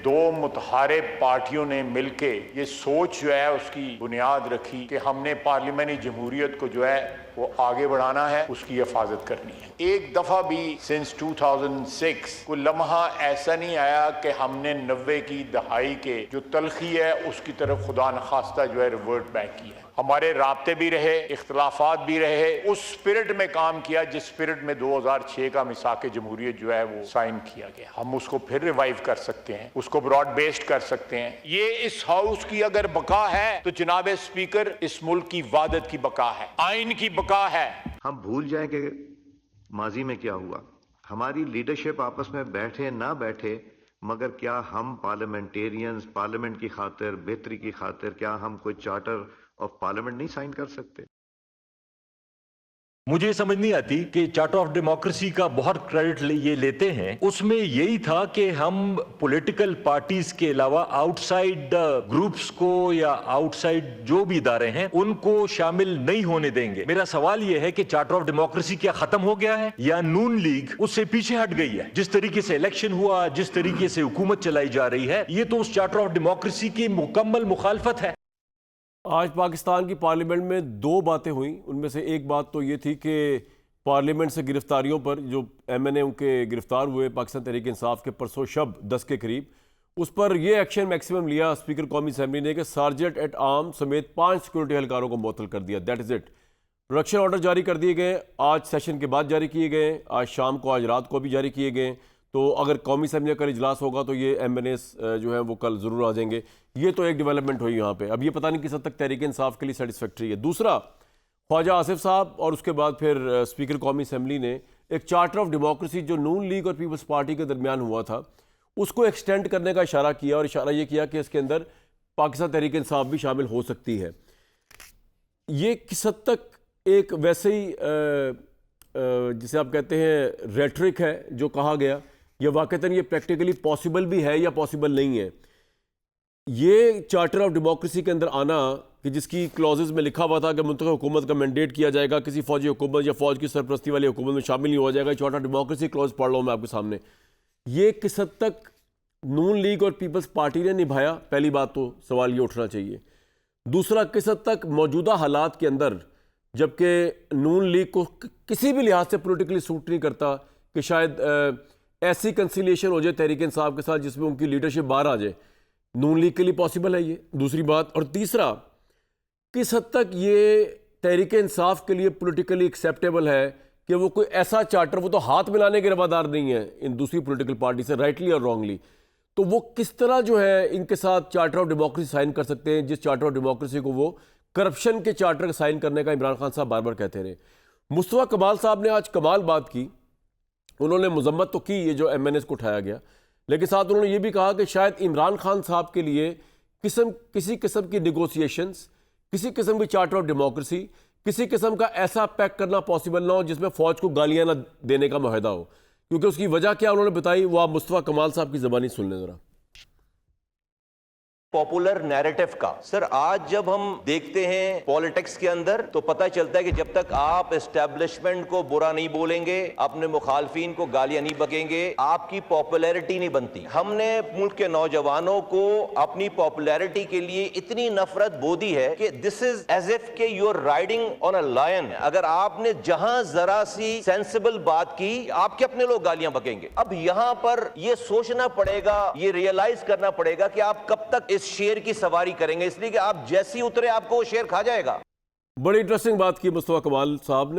दो मुतहारिब पार्टियों ने मिलके ये सोच जो है उसकी बुनियाद रखी कि हमने पार्लियामेंट्री जमहूरियत को जो है वो आगे बढ़ाना है, उसकी हिफाजत करनी है। एक दफा भी सिंस 2006 कोई लम्हा ऐसा नहीं आया कि हमने 90 की दहाई के जो तलखी है उसकी तरफ खुदा न खास्ता जो है रिवर्ट बैक किया। हमारे राब्ते भी रहे, इख्तलाफात भी रहे, उस स्पिरिट में काम किया जिस स्पिरिट में 2006 का मिसाक जमहूरियत जो है वो साइन किया गया। हम उसको फिर रिवाइव कर सकते हैं, उसको ब्रॉड बेस्ड कर सकते हैं। ये इस हाउस की अगर बका है तो जनाब स्पीकर इस मुल्क की वादत की बका है, आइन की बका है। हम भूल जाएं कि माजी में क्या हुआ। हमारी लीडरशिप आपस में बैठे ना बैठे, मगर क्या हम पार्लियामेंटेरियंस पार्लियामेंट की खातिर, बेहतरी की खातिर, क्या हम कोई चार्टर ऑफ पार्लियामेंट नहीं साइन कर सकते? मुझे समझ नहीं आती कि चार्टर ऑफ डेमोक्रेसी का बहुत क्रेडिट ये लेते हैं। उसमें यही था कि हम पॉलिटिकल पार्टीज के अलावा आउटसाइड ग्रुप्स को या आउटसाइड जो भी इदारे हैं उनको शामिल नहीं होने देंगे। मेरा सवाल यह है कि चार्टर ऑफ डेमोक्रेसी क्या खत्म हो गया है या नून लीग उससे पीछे हट गई है? जिस तरीके से इलेक्शन हुआ, जिस तरीके से हुकूमत चलाई जा रही है, ये तो उस चार्टर ऑफ डेमोक्रेसी की मुकम्मल मुखालफत है। आज पाकिस्तान की पार्लियामेंट में दो बातें हुई। उनमें से एक बात तो ये थी कि पार्लियामेंट से गिरफ्तारियों पर जो MNA उनके गिरफ्तार हुए पाकिस्तान तहरीक इंसाफ के परसों शब 10 के करीब, उस पर यह एक्शन मैक्सिमम लिया स्पीकर कौमी असम्बली ने कि सार्जेंट एट आर्म समेत 5 सिक्योरिटी एहलकारों को मुअत्तल कर दिया। That is it. Production order जारी कर दिए गए, आज सेशन के बाद जारी किए गए, आज शाम को, आज रात को भी जारी किए गए। तो अगर कौमी असम्बली का इजलास होगा तो ये MNAs जो है वो कल ज़रूर आ जाएंगे। ये तो एक डेवलपमेंट हुई यहाँ पे। अब ये पता नहीं किस हद तक तहरीक इंसाफ के लिए सेटिस्फैक्ट्री है। दूसरा, ख्वाजा आसिफ साहब और उसके बाद फिर स्पीकर कौमी असम्बली ने एक चार्टर ऑफ डेमोक्रेसी जो नून लीग और पीपल्स पार्टी के दरमियान हुआ था उसको एक्सटेंड करने का इशारा किया, और इशारा ये किया कि इसके अंदर पाकिस्तान तहरीक इंसाफ भी शामिल हो सकती है। ये किस हद तक एक वैसे ही जिसे आप कहते हैं रेटरिक है जो कहा गया, या वाकईतन ये प्रैक्टिकली पॉसिबल भी है या पॉसिबल नहीं है? ये चार्टर ऑफ डेमोक्रेसी के अंदर आना कि जिसकी क्लॉजेज में लिखा हुआ था कि मुंतखब हुकूमत का मैंडेट किया जाएगा, किसी फौजी हुकूमत या फौज की सरपरस्ती वाली हुकूमत में शामिल नहीं हुआ जाएगा। चार्टर ऑफ डेमोक्रेसी क्लॉज पढ़ रहा हूँ मैं आपके सामने। ये किस हद तक नून लीग और पीपल्स पार्टी ने निभाया? पहली बात तो सवाल ये उठना चाहिए। दूसरा, किस हद तक मौजूदा हालात के अंदर, जबकि नून लीग को किसी भी लिहाज से पोलिटिकली सूट नहीं करता कि शायद ऐसी कंसिलिएशन हो जाए तहरीक इंसाफ के साथ जिसमें उनकी लीडरशिप बाहर आ जाए, नून लीग के लिए पॉसिबल है ये? दूसरी बात। और तीसरा, किस हद तक ये तहरीक इंसाफ के लिए पॉलिटिकली एक्सेप्टेबल है कि वो कोई ऐसा चार्टर, वो तो हाथ मिलाने के रवादार नहीं है इन दूसरी पॉलिटिकल पार्टी से, राइटली और रॉन्गली, तो वो किस तरह जो है इनके साथ चार्टर ऑफ डेमोक्रेसी साइन कर सकते हैं, जिस चार्टर ऑफ डेमोक्रेसी को वो करप्शन के चार्टर साइन करने का इमरान खान साहब बार बार कहते रहे। मुस्तफा कमाल साहब ने आज कमाल बात की। उन्होंने मजम्मत तो की ये जो MNAs को उठाया गया, लेकिन साथ उन्होंने ये भी कहा कि शायद इमरान खान साहब के लिए किसी किस्म की निगोसिएशंस, किसी किस्म की चार्टर ऑफ डेमोक्रेसी, किसी किस्म का ऐसा पैक करना पॉसिबल ना हो जिसमें फ़ौज को गालियां ना देने का मुआहदा हो। क्योंकि उसकी वजह क्या उन्होंने बताई, वो आप मुस्तफा कमाल साहब की ज़बानी सुन लें ज़रा। पॉपुलर नैरेटिव का सर, आज जब हम देखते हैं पॉलिटिक्स के अंदर तो पता चलता है कि जब तक आप एस्टेब्लिशमेंट को बुरा नहीं बोलेंगे, अपने मुखालफिन को गालियां नहीं बकेंगे, आपकी पॉपुलैरिटी नहीं बनती। हमने मुल्क के नौजवानों को अपनी पॉपुलैरिटी के लिए इतनी नफरत बो दी है कि दिस इज एज इफ के you are riding on a lion. अगर आपने जहां जरा सी सेंसिबल बात की, आपके अपने लोग गालियां बकेंगे। अब यहां पर यह सोचना पड़ेगा, ये रियलाइज करना पड़ेगा कि आप कब तक शेर की सवारी करेंगे, इसलिए कि आप जैसी उतरे आपको वो शेर खा जाएगा। बड़ी इंटरेस्टिंग बात की मुस्तफा कमाल साहब ने।